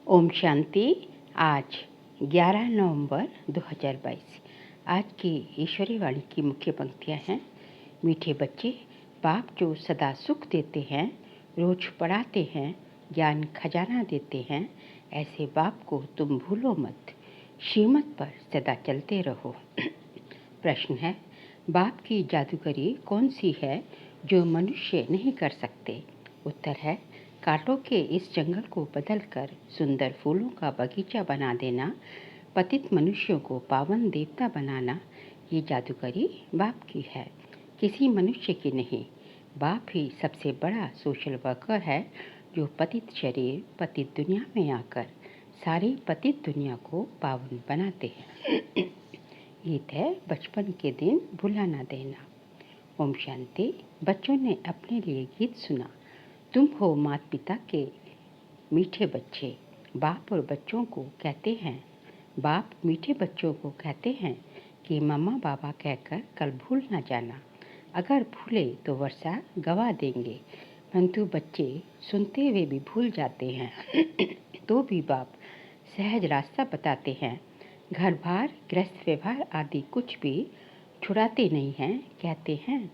ओम शांति। आज 11 नवंबर 2022। आज की ईश्वरी वाणी की मुख्य पंक्तियाँ हैं। मीठे बच्चे, बाप जो सदा सुख देते हैं, रोज पढ़ाते हैं, ज्ञान खजाना देते हैं, ऐसे बाप को तुम भूलो मत, श्रीमत पर सदा चलते रहो। प्रश्न है, बाप की जादूगरी कौन सी है जो मनुष्य नहीं कर सकते? उत्तर है, कांटों के इस जंगल को बदलकर सुंदर फूलों का बगीचा बना देना, पतित मनुष्यों को पावन देवता बनाना, ये जादूगरी बाप की है, किसी मनुष्य की नहीं। बाप ही सबसे बड़ा सोशल वर्कर है जो पतित शरीर पतित दुनिया में आकर सारी पतित दुनिया को पावन बनाते हैं। गीत है, बचपन के दिन भुला ना देना। ओम शांति। बच्चों ने अपने लिए गीत सुना। तुम हो माता पिता के मीठे बच्चे। बाप और बच्चों को कहते हैं, बाप मीठे बच्चों को कहते हैं कि मम्मा बाबा कहकर कल भूल ना जाना। अगर भूले तो वर्षा गवा देंगे। परंतु बच्चे सुनते हुए भी भूल जाते हैं। तो भी बाप सहज रास्ता बताते हैं। घर बार गृहस्थ व्यवहार आदि कुछ भी छुड़ाते नहीं हैं। कहते हैं,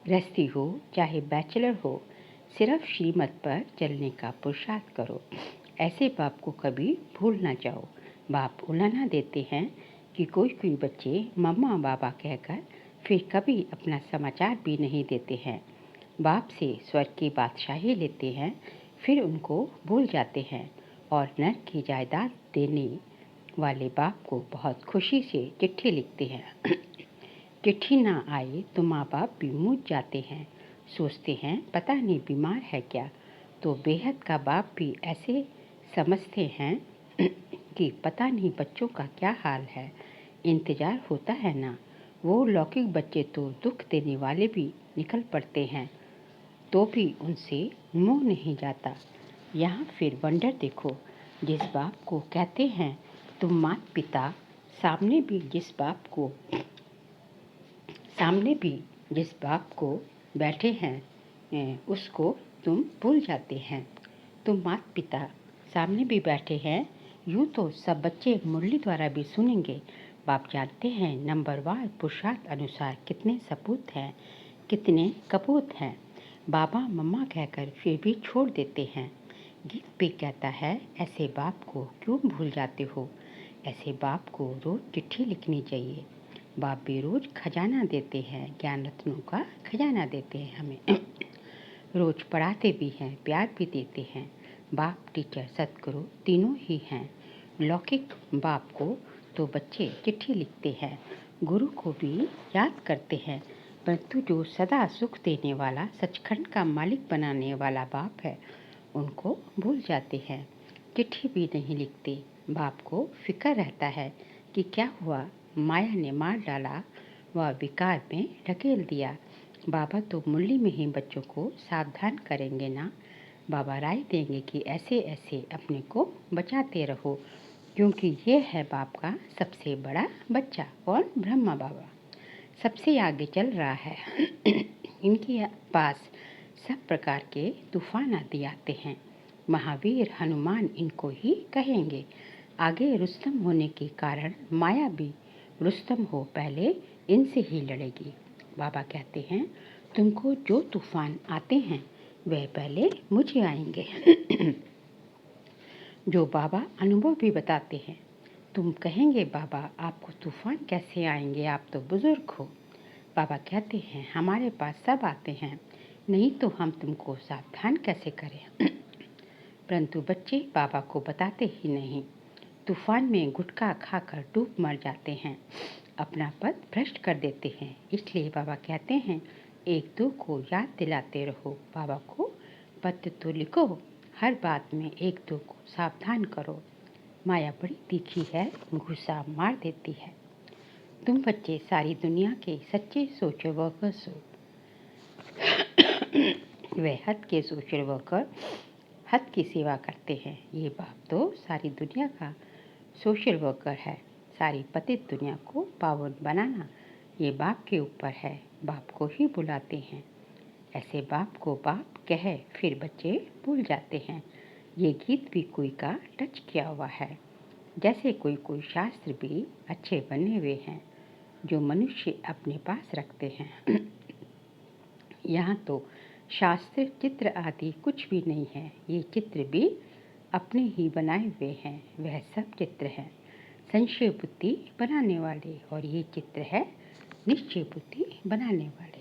गृहस्थी हो चाहे बैचलर हो, सिर्फ श्रीमत पर चलने का पुरुषार्थ करो। ऐसे बाप को कभी भूल ना जाओ। बाप उलाना देते हैं कि कोई बच्चे मम्मा बाबा कहकर फिर कभी अपना समाचार भी नहीं देते हैं। बाप से स्वर्ग की बादशाही लेते हैं, फिर उनको भूल जाते हैं और नर्क की जायदाद देने वाले बाप को बहुत खुशी से चिट्ठी लिखते हैं। चिट्ठी ना आए तो माँ बाप भी मूझ जाते हैं, सोचते हैं पता नहीं बीमार है क्या। तो बेहद का बाप भी ऐसे समझते हैं कि पता नहीं बच्चों का क्या हाल है। इंतज़ार होता है ना। वो लौकिक बच्चे तो दुख देने वाले भी निकल पड़ते हैं, तो भी उनसे मुँह नहीं जाता। यहाँ फिर वंडर देखो, जिस बाप को कहते हैं तुम माता पिता, सामने भी जिस बाप को बैठे हैं उसको तुम भूल जाते हैं। तुम माता पिता सामने भी बैठे हैं, यूँ तो सब बच्चे मुरली द्वारा भी सुनेंगे। बाप जानते हैं नंबरवार पुरुषार्थ अनुसार कितने सपूत हैं, कितने कपूत हैं। बाबा मम्मा कहकर फिर भी छोड़ देते हैं। गीत भी कहता है, ऐसे बाप को क्यों भूल जाते हो? ऐसे बाप को रोज चिट्ठी लिखनी चाहिए। बाप भी रोज खजाना देते हैं, ज्ञान रत्नों का खजाना देते हैं हमें। रोज पढ़ाते भी हैं, प्यार भी देते हैं। बाप टीचर सतगुरु तीनों ही हैं। लौकिक बाप को तो बच्चे चिट्ठी लिखते हैं, गुरु को भी याद करते हैं, परंतु जो सदा सुख देने वाला सचखंड का मालिक बनाने वाला बाप है, उनको भूल जाते हैं, चिट्ठी भी नहीं लिखते। बाप को फिक्र रहता है कि क्या हुआ, माया ने मार डाला व विकार में ढकेल दिया। बाबा तो मुरली में ही बच्चों को सावधान करेंगे ना। बाबा राय देंगे कि ऐसे ऐसे अपने को बचाते रहो, क्योंकि ये है बाप का सबसे बड़ा बच्चा और ब्रह्मा बाबा सबसे आगे चल रहा है। इनके पास सब प्रकार के तूफान आदि आते हैं। महावीर हनुमान इनको ही कहेंगे। आगे रुस्तम होने के कारण माया भी रुस्तम हो पहले इनसे ही लड़ेगी। बाबा कहते हैं, तुमको जो तूफान आते हैं वह पहले मुझे आएंगे। जो बाबा अनुभव भी बताते हैं। तुम कहेंगे, बाबा आपको तूफान कैसे आएंगे, आप तो बुजुर्ग हो। बाबा कहते हैं, हमारे पास सब आते हैं, नहीं तो हम तुमको सावधान कैसे करें। परंतु बच्चे बाबा को बताते ही नहीं। तूफान में गुटखा खाकर डूब मर जाते हैं, अपना पद भ्रष्ट कर देते हैं। इसलिए बाबा कहते हैं, एक दो को याद दिलाते रहो। बाबा को पत्र तो लिखो, हर बात में एक दो को सावधान करो। माया बड़ी तीखी है, घुसा मार देती है। तुम बच्चे सारी दुनिया के सच्चे सोशल वर्कर्स हो। वे हद के सोशल वर्कर हद की सेवा करते हैं। ये बाप तो सारी दुनिया का सोशल वर्कर है। सारी पतित दुनिया को पावन बनाना ये बाप के ऊपर है। बाप को ही बुलाते हैं। ऐसे बाप को बाप कहे फिर बच्चे भूल जाते हैं। ये गीत भी कोई का टच किया हुआ है, जैसे कोई कोई शास्त्र भी अच्छे बने हुए हैं जो मनुष्य अपने पास रखते हैं। यहाँ तो शास्त्र चित्र आदि कुछ भी नहीं है, ये चित्र भी अपने ही बनाए हुए हैं। वह सब चित्र हैं संशय बुद्धि बनाने वाले, और ये चित्र है निश्चय बुद्धि बनाने वाले।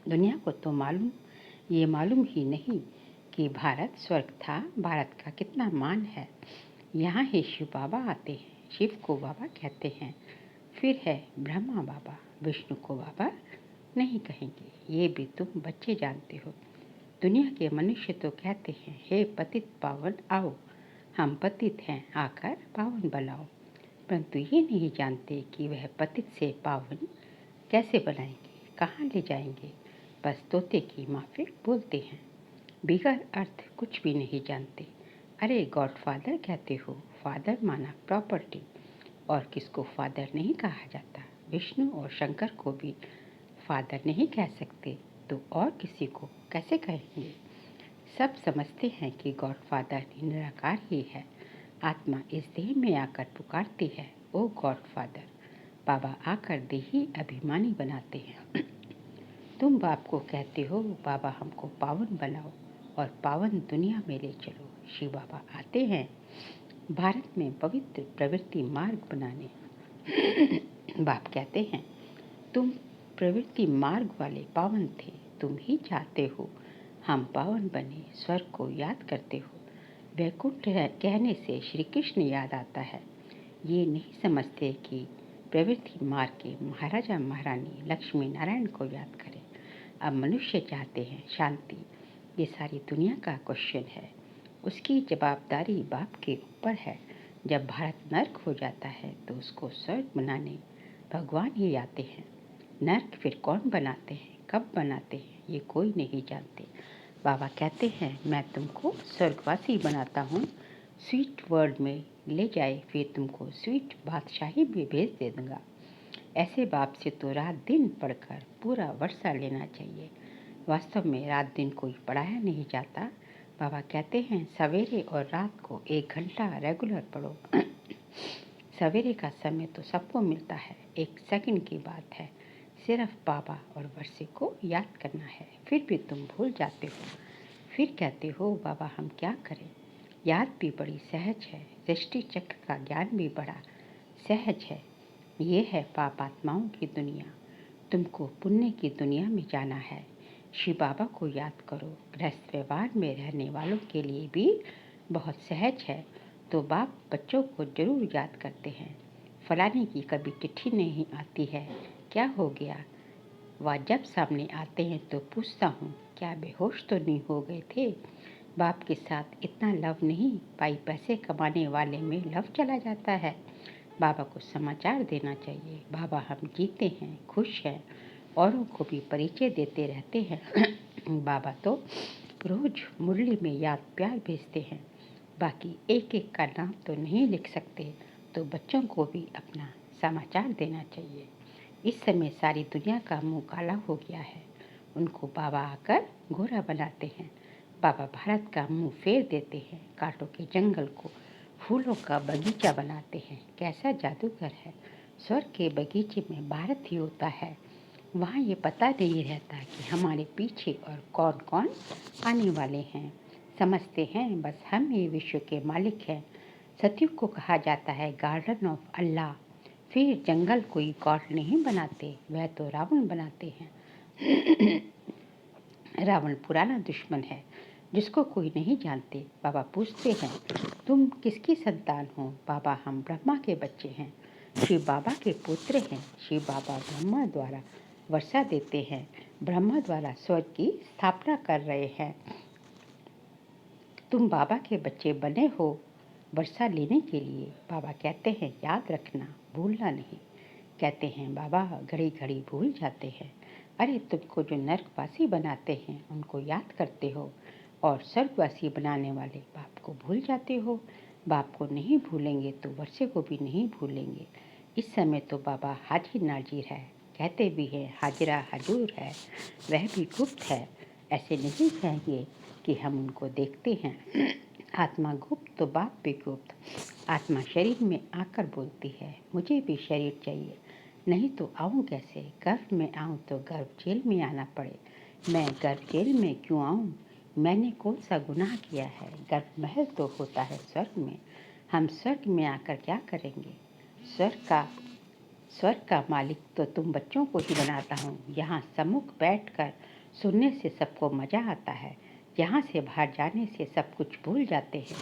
दुनिया को तो ये मालूम ही नहीं कि भारत स्वर्ग था, भारत का कितना मान है। यहाँ ही शिव बाबा आते हैं, शिव को बाबा कहते हैं। फिर है ब्रह्मा बाबा, विष्णु को बाबा नहीं कहेंगे, ये भी तुम बच्चे जानते हो। दुनिया के मनुष्य तो कहते हैं, हे पतित पावन आओ, हम पतित हैं, आकर पावन बनाओ। परंतु ये नहीं जानते कि वह पतित से पावन कैसे बनाएंगे, कहाँ ले जाएंगे। बस तोते की माफिक बोलते हैं, बिगर अर्थ कुछ भी नहीं जानते। अरे गॉडफादर कहते हो, फादर माना प्रॉपर्टी, और किसको फादर नहीं कहा जाता। विष्णु और शंकर को भी फादर नहीं कह सकते, तो और किसी को कैसे कहेंगे। सब समझते हैं कि गॉडफादर निराकार ही है, आत्मा इस देह में आकर पुकारती है, ओ गॉडफादर। बाबा आकर देही अभिमानी बनाते हैं। तुम बाप को कहते हो, बाबा हमको पावन बनाओ और पावन दुनिया में ले चलो। शिव बाबा आते हैं भारत में पवित्र प्रवृत्ति मार्ग बनाने। बाप कहते हैं, तुम प्रवृत्ति मार्ग वाले पावन थे, तुम ही चाहते हो हम पावन बने, स्वर्ग को याद करते हो। वैकुंठ कहने से श्री कृष्ण याद आता है। ये नहीं समझते कि प्रवृत्ति मार्ग के महाराजा महारानी लक्ष्मी नारायण को याद करें। अब मनुष्य चाहते हैं शांति, ये सारी दुनिया का क्वेश्चन है, उसकी जवाबदारी बाप के ऊपर है। जब भारत नर्क हो जाता है तो उसको स्वर्ग बनाने भगवान ही आते हैं। नर्क फिर कौन बनाते हैं, कब बनाते हैं, ये कोई नहीं जानते। बाबा कहते हैं, मैं तुमको स्वर्गवासी बनाता हूँ, स्वीट वर्ल्ड में ले जाए, फिर तुमको स्वीट बादशाही भी भेज दे दूँगा। ऐसे बाप से तो रात दिन पढ़कर पूरा वर्षा लेना चाहिए। वास्तव में रात दिन कोई पढ़ाया नहीं जाता। बाबा कहते हैं, सवेरे और रात को 1 घंटा रेगुलर पढ़ो। सवेरे का समय तो सबको मिलता है, 1 सेकंड की बात है। सिर्फ बाबा और वर्षे को याद करना है, फिर भी तुम भूल जाते हो। फिर कहते हो, बाबा हम क्या करें। याद भी बड़ी सहज है, सृष्टि चक्र का ज्ञान भी बड़ा सहज है। ये है पाप आत्माओं की दुनिया, तुमको पुण्य की दुनिया में जाना है। शिव बाबा को याद करो। गृहस्थ व्यवहार में रहने वालों के लिए भी बहुत सहज है, तो बाप बच्चों को जरूर याद करते हैं। फलाने की कभी चिट्ठी नहीं आती है, क्या हो गया। वह जब सामने आते हैं तो पूछता हूँ, क्या बेहोश तो नहीं हो गए थे। बाप के साथ इतना लव नहीं, पाई पैसे कमाने वाले में लव चला जाता है। बाबा को समाचार देना चाहिए, बाबा हम जीते हैं, खुश हैं, औरों को भी परिचय देते रहते हैं। बाबा तो रोज मुरली में याद प्यार भेजते हैं, बाकी एक एक का नाम तो नहीं लिख सकते, तो बच्चों को भी अपना समाचार देना चाहिए। इस समय सारी दुनिया का मुंह काला हो गया है, उनको बाबा आकर गोरा बनाते हैं। बाबा भारत का मुंह फेर देते हैं, कांटों के जंगल को फूलों का बगीचा बनाते हैं। कैसा जादूगर है, स्वर्ग के बगीचे में भारत ही होता है। वहाँ ये पता नहीं रहता कि हमारे पीछे और कौन कौन आने वाले हैं। समझते हैं बस हम ही विश्व के मालिक हैं। सतयुग को कहा जाता है गार्डन ऑफ अल्लाह। फिर जंगल कोई गॉड नहीं बनाते, वह तो रावण बनाते हैं। रावण पुराना दुश्मन है जिसको कोई नहीं जानते। बाबा पूछते हैं, तुम किसकी संतान हो। बाबा हम ब्रह्मा के बच्चे हैं, शिव बाबा के पुत्र हैं। शिव बाबा ब्रह्मा द्वारा वर्षा देते हैं, ब्रह्मा द्वारा स्वर्ग की स्थापना कर रहे हैं। तुम बाबा के बच्चे बने हो वर्षा लेने के लिए। बाबा कहते हैं, याद रखना, भूलना नहीं। कहते हैं, बाबा घड़ी घड़ी भूल जाते हैं। अरे तुमको जो नरकवासी बनाते हैं उनको याद करते हो, और स्वर्गवासी बनाने वाले बाप को भूल जाते हो। बाप को नहीं भूलेंगे तो वर्षे को भी नहीं भूलेंगे। इस समय तो बाबा हाजिर नाजिर है, कहते भी हैं हाजिरा हजूर है, वह भी गुप्त है। ऐसे नहीं कहेंगे कि हम उनको देखते हैं। आत्मा गुप्त तो बाप भी गुप्त। आत्मा शरीर में आकर बोलती है, मुझे भी शरीर चाहिए, नहीं तो आऊँ कैसे? गर्भ में आऊँ तो गर्भ जेल में आना पड़े। मैं गर्भ जेल में क्यों आऊँ? मैंने कौन सा गुनाह किया है? गर्भ महल तो होता है स्वर्ग में। हम स्वर्ग में आकर क्या करेंगे? स्वर्ग का मालिक तो तुम बच्चों को ही बनाता हूँ। यहाँ सम्मुख बैठकर सुनने से सबको मज़ा आता है। यहाँ से बाहर जाने से सब कुछ भूल जाते हैं।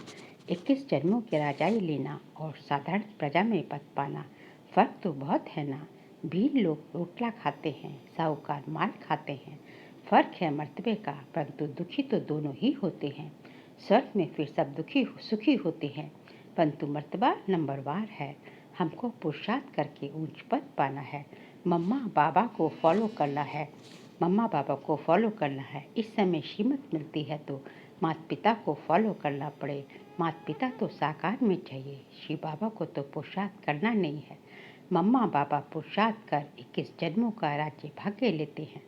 21 जन्मों की राजाई लेना और साधारण प्रजा में पद पाना, फर्क तो बहुत है ना। भील लोग रोटला खाते हैं, साहूकार माल खाते हैं। फर्क है मर्तबे का, परंतु दुखी तो दोनों ही होते हैं। स्वर्ग में फिर सब सुखी होते हैं, परंतु मर्तबा नंबरवार है। हमको पुरुषार्थ करके ऊंच पद पाना है। मम्मा पापा को फॉलो करना है। इस समय श्रीमत मिलती है तो माता पिता को फॉलो करना पड़े। माता पिता तो साकार में चाहिए, श्री बाबा को तो पुरुषार्थ करना नहीं है। मम्मा पापा पुरुषार्थ कर 21 जन्मों का राज्य भाग्य लेते हैं।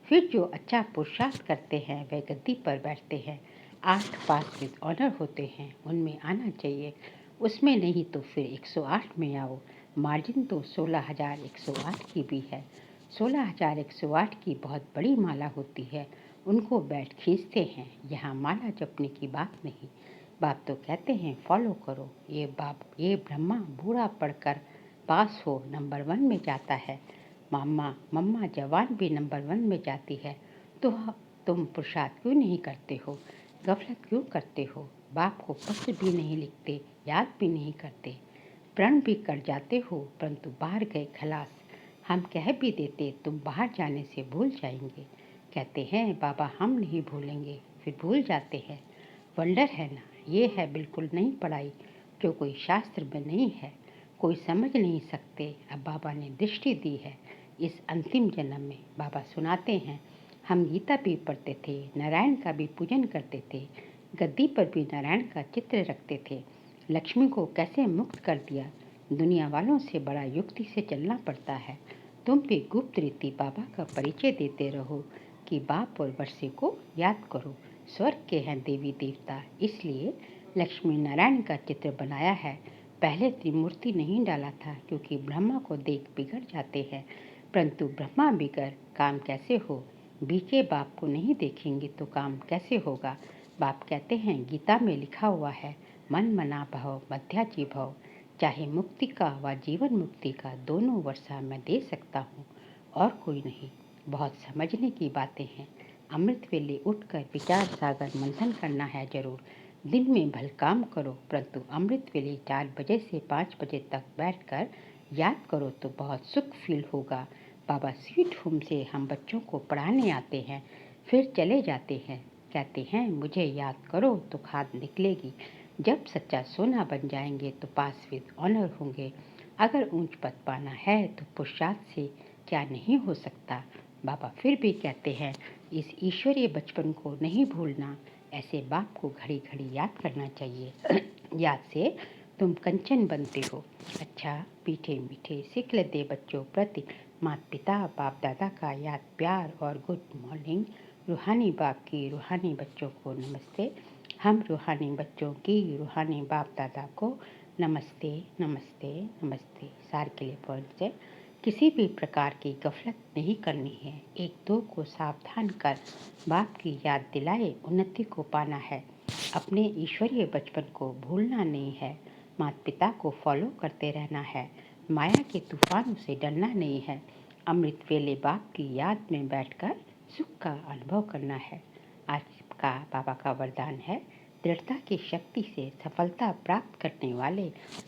फिर जो अच्छा पुरुषार्थ करते हैं वे गद्दी पर बैठते हैं। 8 पास विद ऑनर होते हैं, उनमें आना चाहिए। उसमें नहीं तो फिर 108 में आओ। मार्जिन तो 16,108 की भी है। 16,108 की बहुत बड़ी माला होती है, उनको बैठ खींचते हैं। यहाँ माला जपने की बात नहीं। बाप तो कहते हैं फॉलो करो। ये ब्रह्मा बूढ़ा पढ़कर पास हो नंबर 1 में जाता है। मम्मा जवान भी नंबर 1 में जाती है। तो तुम पुरुषार्थ क्यों नहीं करते हो? गफलत क्यों करते हो? बाप को पत्र भी नहीं लिखते, याद भी नहीं करते, प्रण भी कर जाते हो, परंतु बाहर गए खलास। हम कह भी देते तुम बाहर जाने से भूल जाएंगे। कहते हैं बाबा हम नहीं भूलेंगे, फिर भूल जाते हैं। वंडर है ना, ये है बिल्कुल नई पढ़ाई जो कोई शास्त्र में नहीं है, कोई समझ नहीं सकते। अब बाबा ने दृष्टि दी है इस अंतिम जन्म में। बाबा सुनाते हैं, हम गीता भी पढ़ते थे, नारायण का भी पूजन करते थे, गद्दी पर भी नारायण का चित्र रखते थे। लक्ष्मी को कैसे मुक्त कर दिया। दुनिया वालों से बड़ा युक्ति से चलना पड़ता है। तुम भी गुप्त रीति बाबा का परिचय देते रहो कि बाप और वर्षे को याद करो। स्वर्ग के हैं देवी देवता, इसलिए लक्ष्मी नारायण का चित्र बनाया है। पहले त्रिमूर्ति नहीं डाला था क्योंकि ब्रह्मा को देख बिगड़ जाते हैं, परंतु ब्रह्मा बिगड़ काम कैसे हो? बीके बाप को नहीं देखेंगे तो काम कैसे होगा? बाप कहते हैं गीता में लिखा हुआ है, मन मना भव मध्याजी भव। चाहे मुक्ति का व जीवन मुक्ति का दोनों वर्षा मैं दे सकता हूँ, और कोई नहीं। बहुत समझने की बातें हैं। अमृत वेले उठकर विचार सागर मंथन करना है जरूर। दिन में भल काम करो, परंतु अमृत वेले 4 बजे से 5 बजे तक बैठकर याद करो तो बहुत सुख फील होगा। बाबा स्वीट होम से हम बच्चों को पढ़ाने आते हैं, फिर चले जाते हैं। कहते हैं मुझे याद करो तो खाद निकलेगी। जब सच्चा सोना बन जाएंगे तो पास विद ऑनर होंगे। अगर ऊंच पद पाना है तो पुरुषार्थ से क्या नहीं हो सकता। बाबा फिर भी कहते हैं इस ईश्वरीय बचपन को नहीं भूलना। ऐसे बाप को घड़ी घड़ी याद करना चाहिए। याद से तुम कंचन बनते हो। अच्छा मीठे मीठे सीख लेते बच्चों प्रति माता पिता बाप दादा का याद प्यार और गुड मॉर्निंग। रूहानी बाप की रूहानी बच्चों को नमस्ते। हम रूहानी बच्चों की रूहानी बाप दादा को नमस्ते नमस्ते नमस्ते। सार के लिए पॉइंट से किसी भी प्रकार की गफलत नहीं करनी है। 1-2 को सावधान कर बाप की याद दिलाए उन्नति को पाना है। अपने ईश्वरीय बचपन को भूलना नहीं है। माता पिता को फॉलो करते रहना है। माया के तूफानों से डरना नहीं है। अमृत वेले बाप की याद में बैठकर सुख का अनुभव करना है। आज का बाबा का वरदान है, दृढ़ता की शक्ति से सफलता प्राप्त करने वाले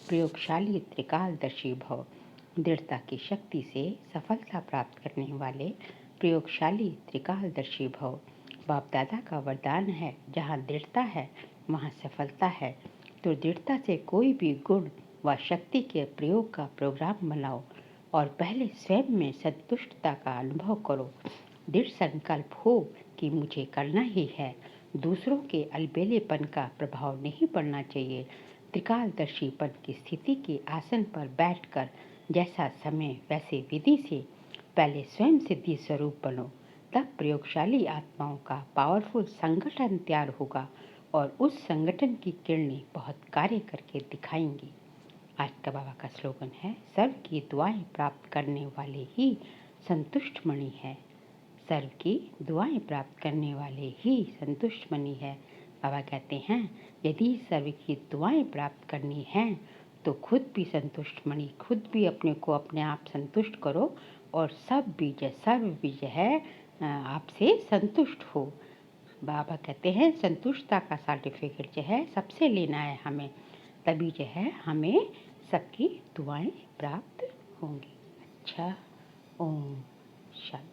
प्रयोगशाली त्रिकालदर्शी भव। दृढ़ता की शक्ति से सफलता प्राप्त करने वाले प्रयोगशाली त्रिकालदर्शी भव। बाप दादा का वरदान है, जहाँ दृढ़ता है वहाँ सफलता है। तो दृढ़ता से कोई भी गुण व शक्ति के प्रयोग का प्रोग्राम बनाओ और पहले स्वयं में संतुष्टता का अनुभव करो। दृढ़ संकल्प हो कि मुझे करना ही है। दूसरों के अलबेलेपन का प्रभाव नहीं पड़ना चाहिए। त्रिकालदर्शीपन की स्थिति के आसन पर बैठकर जैसा समय वैसे विधि से पहले स्वयं सिद्धि स्वरूप बनो। तब प्रयोगशाली आत्माओं का पावरफुल संगठन तैयार होगा और उस संगठन की किरणें बहुत कार्य करके दिखाएंगी। आज का बाबा का स्लोगन है, सर्व की दुआएं प्राप्त करने वाले ही संतुष्ट मणि है। सर्व की दुआएं प्राप्त करने वाले ही संतुष्ट मणि है। बाबा कहते हैं, यदि सर्व की दुआएं प्राप्त करनी हैं तो खुद भी संतुष्ट मणि, खुद भी अपने को अपने आप संतुष्ट करो और सर्व भी जो है आपसे संतुष्ट हो। बाबा कहते हैं संतुष्टता का सर्टिफिकेट जो है सबसे लेना है हमें, तभी जो है हमें सबकी दुआएं प्राप्त होंगी। अच्छा, ओम शांति।